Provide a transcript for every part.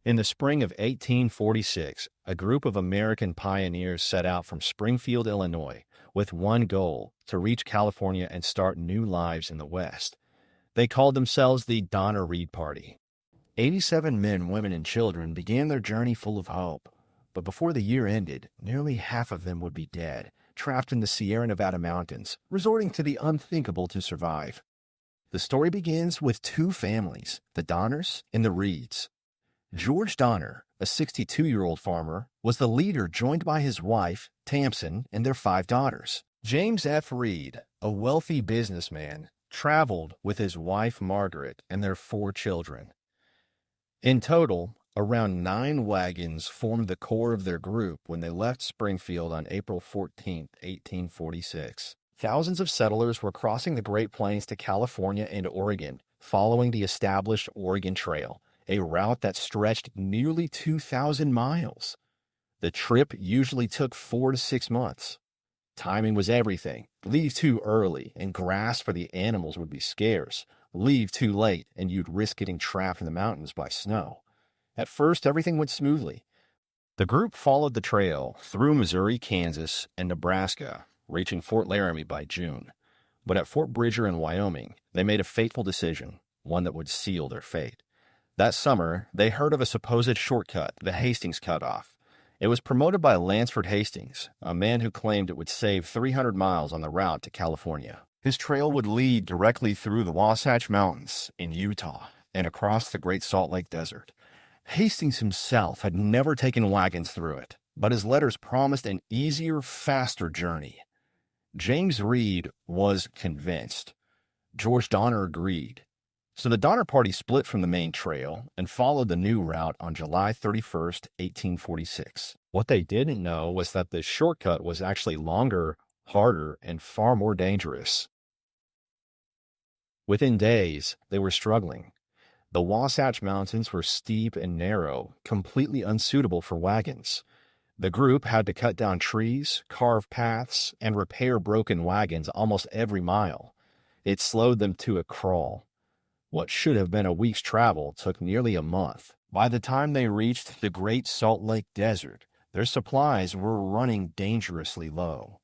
In the spring of 1846, a group of American pioneers set out from Springfield, Illinois, with one goal: to reach California and start new lives in the West. They called themselves the Donner Reed Party. 87 men, women, and children began their journey full of hope. But before the year ended, nearly half of them would be dead, trapped in the Sierra Nevada mountains, resorting to the unthinkable to survive. The story begins with two families, the Donners and the Reeds. George Donner, a 62-year-old farmer, was the leader, joined by his wife, Tamsin, and their 5 daughters. James F. Reed, a wealthy businessman, traveled with his wife, Margaret, and their 4 children. In total, around 9 wagons formed the core of their group when they left Springfield on April 14, 1846. Thousands of settlers were crossing the Great Plains to California and Oregon, following the established Oregon Trail, a route that stretched nearly 2,000 miles. The trip usually took 4 to 6 months. Timing was everything. Leave too early, and grass for the animals would be scarce. Leave too late, and you'd risk getting trapped in the mountains by snow. At first, everything went smoothly. The group followed the trail through Missouri, Kansas, and Nebraska, reaching Fort Laramie by June. But at Fort Bridger in Wyoming, they made a fateful decision, one that would seal their fate. That summer, they heard of a supposed shortcut, the Hastings Cutoff. It was promoted by Lansford Hastings, a man who claimed it would save 300 miles on the route to California. His trail would lead directly through the Wasatch Mountains in Utah and across the Great Salt Lake Desert. Hastings himself had never taken wagons through it, but his letters promised an easier, faster journey. James Reed was convinced. George Donner agreed. So the Donner Party split from the main trail and followed the new route on July 31st, 1846. What they didn't know was that the shortcut was actually longer, harder, and far more dangerous. Within days, they were struggling. The Wasatch Mountains were steep and narrow, completely unsuitable for wagons. The group had to cut down trees, carve paths, and repair broken wagons almost every mile. It slowed them to a crawl. What should have been a week's travel took nearly a month. By the time they reached the Great Salt Lake Desert, their supplies were running dangerously low.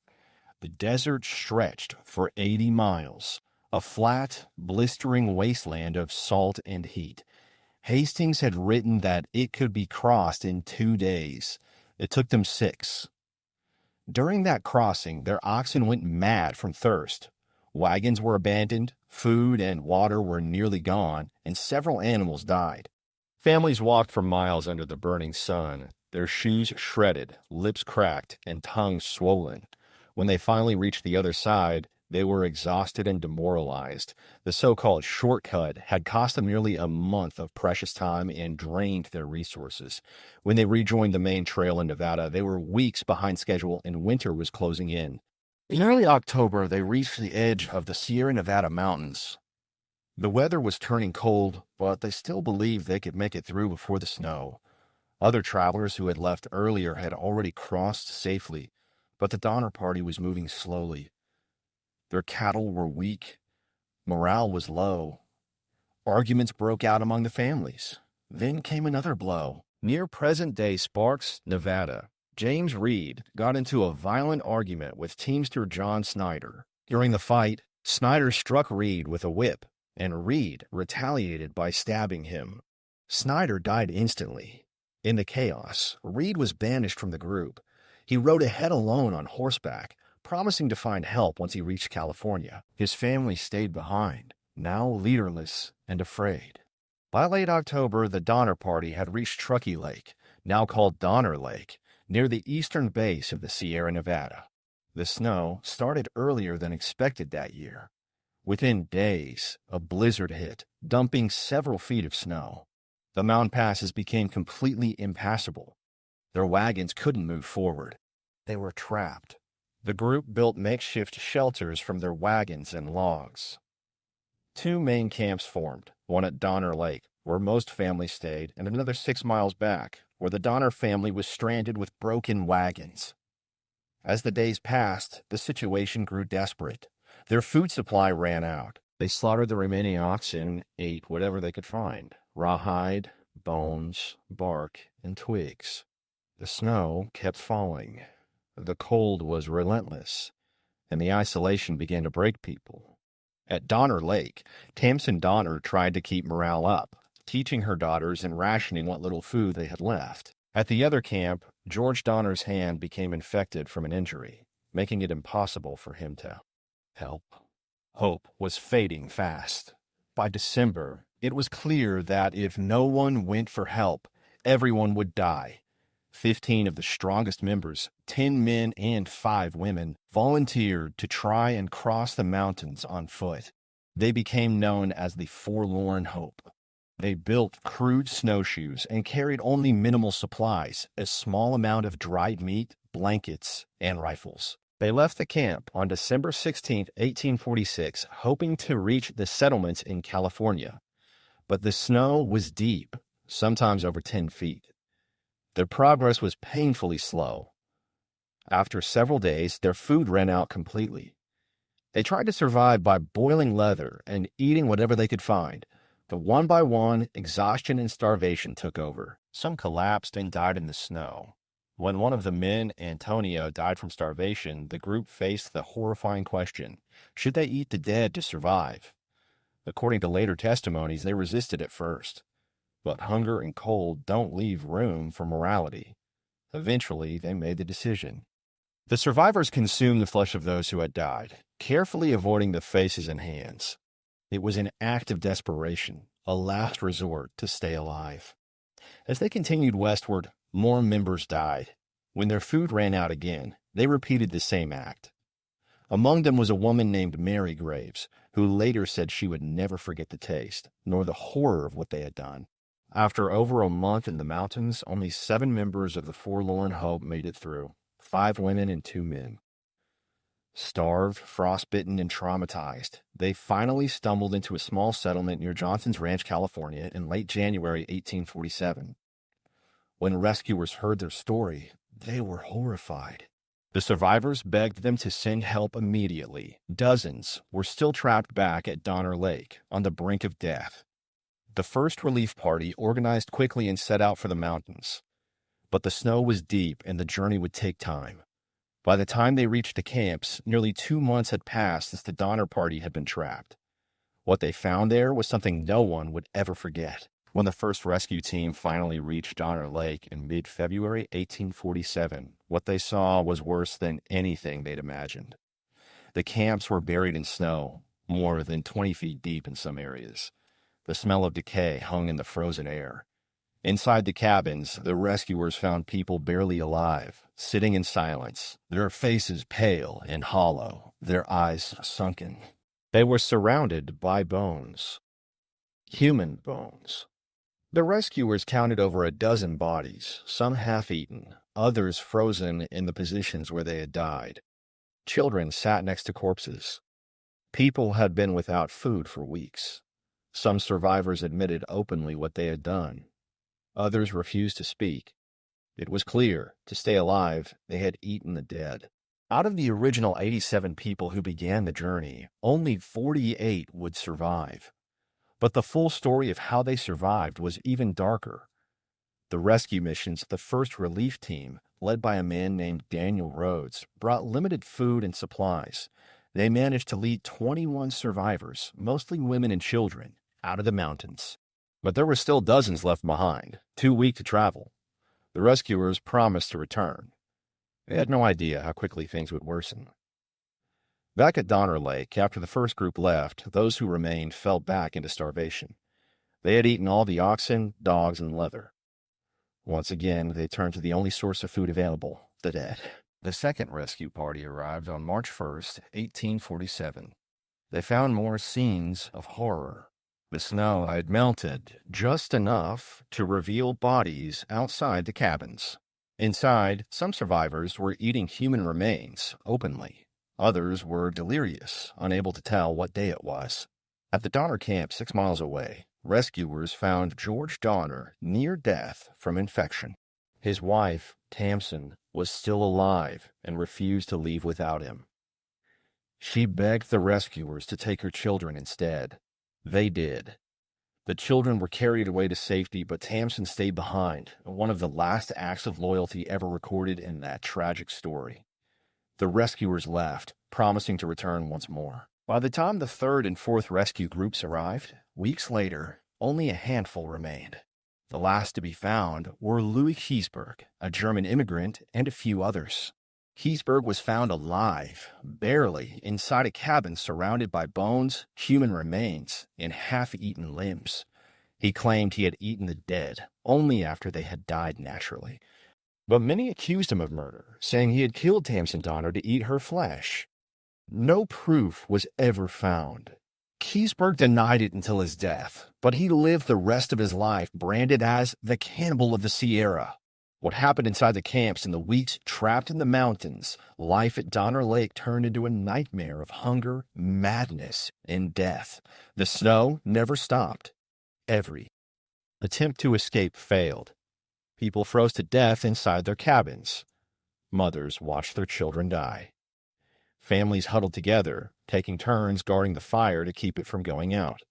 The desert stretched for 80 miles, a flat, blistering wasteland of salt and heat. Hastings had written that it could be crossed in 2 days. It took them 6. During that crossing, their oxen went mad from thirst. Wagons were abandoned, food and water were nearly gone, and several animals died. Families walked for miles under the burning sun, their shoes shredded, lips cracked, and tongues swollen. When they finally reached the other side, they were exhausted and demoralized. The so-called shortcut had cost them nearly a month of precious time and drained their resources. When they rejoined the main trail in Nevada, they were weeks behind schedule and winter was closing in. In early October, they reached the edge of the Sierra Nevada mountains. The weather was turning cold, but they still believed they could make it through before the snow. Other travelers who had left earlier had already crossed safely, but the Donner Party was moving slowly. Their cattle were weak. Morale was low. Arguments broke out among the families. Then came another blow. Near present-day Sparks, Nevada, James Reed got into a violent argument with teamster John Snyder. During the fight, Snyder struck Reed with a whip, and Reed retaliated by stabbing him. Snyder died instantly. In the chaos, Reed was banished from the group. He rode ahead alone on horseback, promising to find help once he reached California. His family stayed behind, now leaderless and afraid. By late October, the Donner Party had reached Truckee Lake, now called Donner Lake, near the eastern base of the Sierra Nevada. The snow started earlier than expected that year. Within days, a blizzard hit, dumping several feet of snow. The mountain passes became completely impassable. Their wagons couldn't move forward. They were trapped. The group built makeshift shelters from their wagons and logs. 2 main camps formed, one at Donner Lake, where most families stayed, and another 6 miles back, where the Donner family was stranded with broken wagons. As the days passed, the situation grew desperate. Their food supply ran out. They slaughtered the remaining oxen, ate whatever they could find: rawhide, bones, bark, and twigs. The snow kept falling. The cold was relentless, and the isolation began to break people. At Donner Lake, Tamsin Donner tried to keep morale up, teaching her daughters and rationing what little food they had left. At the other camp, George Donner's hand became infected from an injury, making it impossible for him to help. Hope was fading fast. By December, it was clear that if no one went for help, everyone would die. 15 of the strongest members, 10 men and 5 women, volunteered to try and cross the mountains on foot. They became known as the Forlorn Hope. They built crude snowshoes and carried only minimal supplies, a small amount of dried meat, blankets, and rifles. They left the camp on December 16, 1846, hoping to reach the settlements in California. But the snow was deep, sometimes over 10 feet. Their progress was painfully slow. After several days, their food ran out completely. They tried to survive by boiling leather and eating whatever they could find. But one by one, exhaustion and starvation took over. Some collapsed and died in the snow. When one of the men, Antonio, died from starvation, the group faced the horrifying question, should they eat the dead to survive? According to later testimonies, they resisted at first. But hunger and cold don't leave room for morality. Eventually, they made the decision. The survivors consumed the flesh of those who had died, carefully avoiding the faces and hands. It was an act of desperation, a last resort to stay alive. As they continued westward, more members died. When their food ran out again, they repeated the same act. Among them was a woman named Mary Graves, who later said she would never forget the taste, nor the horror of what they had done. After over a month in the mountains, only 7 members of the Forlorn Hope made it through, 5 women and 2 men. Starved, frostbitten, and traumatized, they finally stumbled into a small settlement near Johnson's Ranch, California, in late January 1847. When rescuers heard their story, they were horrified. The survivors begged them to send help immediately. Dozens were still trapped back at Donner Lake, on the brink of death. The first relief party organized quickly and set out for the mountains. But the snow was deep and the journey would take time. By the time they reached the camps, nearly 2 months had passed since the Donner Party had been trapped. What they found there was something no one would ever forget. When the first rescue team finally reached Donner Lake in mid-February 1847, what they saw was worse than anything they'd imagined. The camps were buried in snow, more than 20 feet deep in some areas. The smell of decay hung in the frozen air. Inside the cabins, the rescuers found people barely alive, sitting in silence, their faces pale and hollow, their eyes sunken. They were surrounded by bones. Human bones. The rescuers counted over a dozen bodies, some half-eaten, others frozen in the positions where they had died. Children sat next to corpses. People had been without food for weeks. Some survivors admitted openly what they had done. Others refused to speak. It was clear, to stay alive, they had eaten the dead. Out of the original 87 people who began the journey, only 48 would survive. But the full story of how they survived was even darker. The rescue missions of the first relief team, led by a man named Daniel Rhodes, brought limited food and supplies. They managed to lead 21 survivors, mostly women and children, out of the mountains. But there were still dozens left behind, too weak to travel. The rescuers promised to return. They had no idea how quickly things would worsen. Back at Donner Lake, after the first group left, those who remained fell back into starvation. They had eaten all the oxen, dogs, and leather. Once again, they turned to the only source of food available, the dead. The second rescue party arrived on March 1st, 1847. They found more scenes of horror. The snow had melted just enough to reveal bodies outside the cabins. Inside, some survivors were eating human remains openly. Others were delirious, unable to tell what day it was. At the Donner camp 6 miles away, rescuers found George Donner near death from infection. His wife, Tamsin, was still alive and refused to leave without him. She begged the rescuers to take her children instead. They did. The children were carried away to safety, but Tamsin stayed behind, one of the last acts of loyalty ever recorded in that tragic story. The rescuers left, promising to return once more. By the time the third and fourth rescue groups arrived, weeks later, only a handful remained. The last to be found were Louis Kiesberg, a German immigrant, and a few others. Kiesberg was found alive, barely, inside a cabin surrounded by bones, human remains, and half-eaten limbs. He claimed he had eaten the dead only after they had died naturally. But many accused him of murder, saying he had killed Tamsin Donner to eat her flesh. No proof was ever found. Kiesberg denied it until his death, but he lived the rest of his life branded as the cannibal of the Sierra. What happened inside the camps in the weeks trapped in the mountains, life at Donner Lake turned into a nightmare of hunger, madness, and death. The snow never stopped. Every attempt to escape failed. People froze to death inside their cabins. Mothers watched their children die. Families huddled together, taking turns guarding the fire to keep it from going out.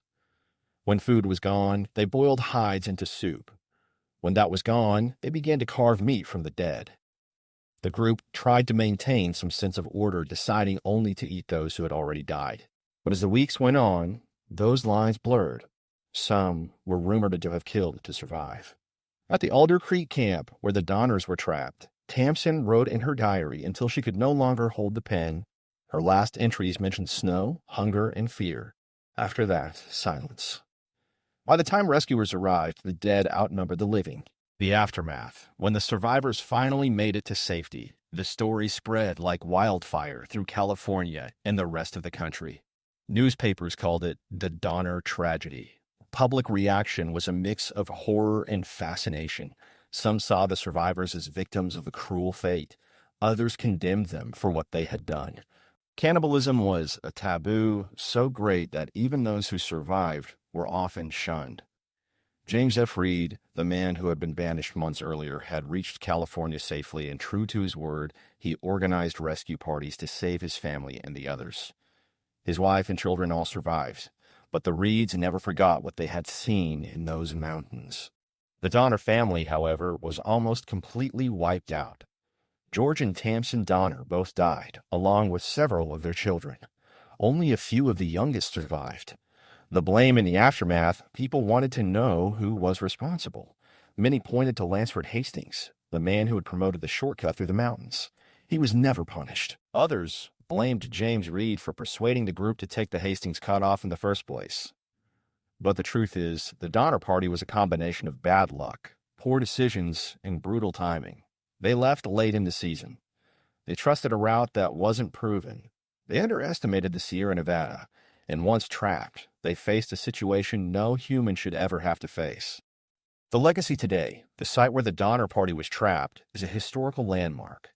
When food was gone, they boiled hides into soup. When that was gone, they began to carve meat from the dead. The group tried to maintain some sense of order, deciding only to eat those who had already died. But as the weeks went on, those lines blurred. Some were rumored to have killed to survive. At the Alder Creek camp, where the Donners were trapped, Tamsin wrote in her diary until she could no longer hold the pen. Her last entries mentioned snow, hunger, and fear. After that, silence. By the time rescuers arrived, the dead outnumbered the living. The aftermath. When the survivors finally made it to safety, the story spread like wildfire through California and the rest of the country. Newspapers called it the Donner tragedy. Public reaction was a mix of horror and fascination. Some saw the survivors as victims of a cruel fate. Others condemned them for what they had done. Cannibalism was a taboo so great that even those who survived were often shunned. James F. Reed, the man who had been banished months earlier, had reached California safely, and true to his word, he organized rescue parties to save his family and the others. His wife and children all survived, but the Reeds never forgot what they had seen in those mountains. The Donner family, however, was almost completely wiped out. George and Tamsin Donner both died, along with several of their children. Only a few of the youngest survived. The blame in the aftermath, people wanted to know who was responsible. Many pointed to Lansford Hastings, the man who had promoted the shortcut through the mountains. He was never punished. Others blamed James Reed for persuading the group to take the Hastings Cutoff in the first place. But the truth is, the Donner Party was a combination of bad luck, poor decisions, and brutal timing. They left late in the season. They trusted a route that wasn't proven. They underestimated the Sierra Nevada, and once trapped, they faced a situation no human should ever have to face. The legacy today, the site where the Donner Party was trapped, is a historical landmark.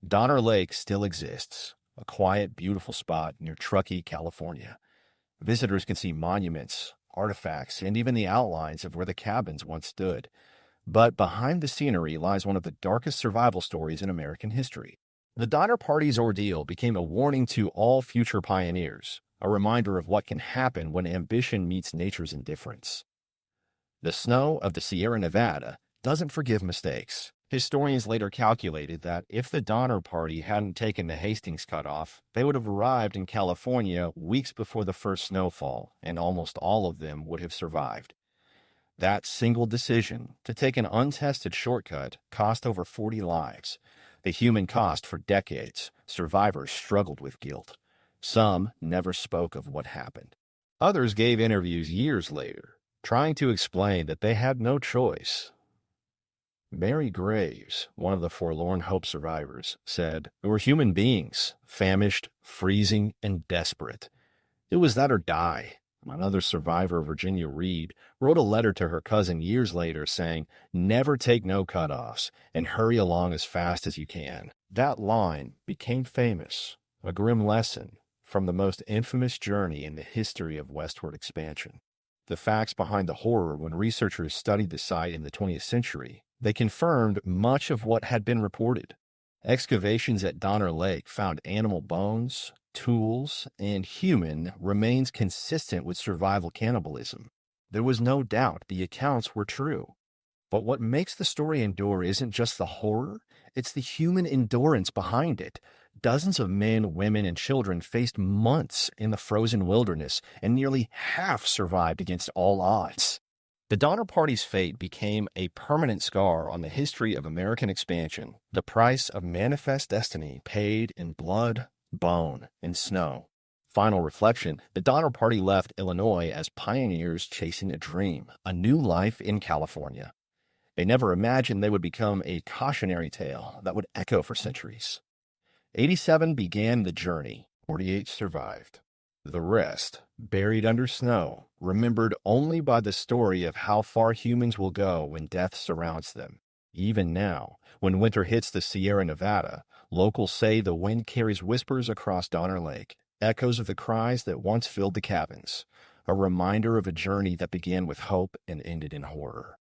Donner Lake still exists, a quiet, beautiful spot near Truckee, California. Visitors can see monuments, artifacts, and even the outlines of where the cabins once stood. But behind the scenery lies one of the darkest survival stories in American history. The Donner Party's ordeal became a warning to all future pioneers, a reminder of what can happen when ambition meets nature's indifference. The snow of the Sierra Nevada doesn't forgive mistakes. Historians later calculated that if the Donner Party hadn't taken the Hastings Cutoff, they would have arrived in California weeks before the first snowfall, and almost all of them would have survived. That single decision to take an untested shortcut cost over 40 lives. The human cost for decades. Survivors struggled with guilt. Some never spoke of what happened. Others gave interviews years later, trying to explain that they had no choice. Mary Graves, one of the Forlorn Hope survivors, said, "We were human beings, famished, freezing, and desperate. It was that or die." Another survivor, Virginia Reed, wrote a letter to her cousin years later saying, "Never take no cutoffs and hurry along as fast as you can." That line became famous, a grim lesson from the most infamous journey in the history of westward expansion. The facts behind the horror when researchers studied the site in the 20th century, they confirmed much of what had been reported. Excavations at Donner Lake found animal bones, tools, and human remains consistent with survival cannibalism. There was no doubt the accounts were true. But what makes the story endure isn't just the horror, it's the human endurance behind it. Dozens of men, women, and children faced months in the frozen wilderness, and nearly half survived against all odds. The Donner Party's fate became a permanent scar on the history of American expansion, the price of manifest destiny paid in blood, bone, and snow. Final reflection, the Donner Party left Illinois as pioneers chasing a dream, a new life in California. They never imagined they would become a cautionary tale that would echo for centuries. 87 began the journey, 48 survived. The rest, buried under snow, remembered only by the story of how far humans will go when death surrounds them. Even now, when winter hits the Sierra Nevada, locals say the wind carries whispers across Donner Lake, echoes of the cries that once filled the cabins, a reminder of a journey that began with hope and ended in horror.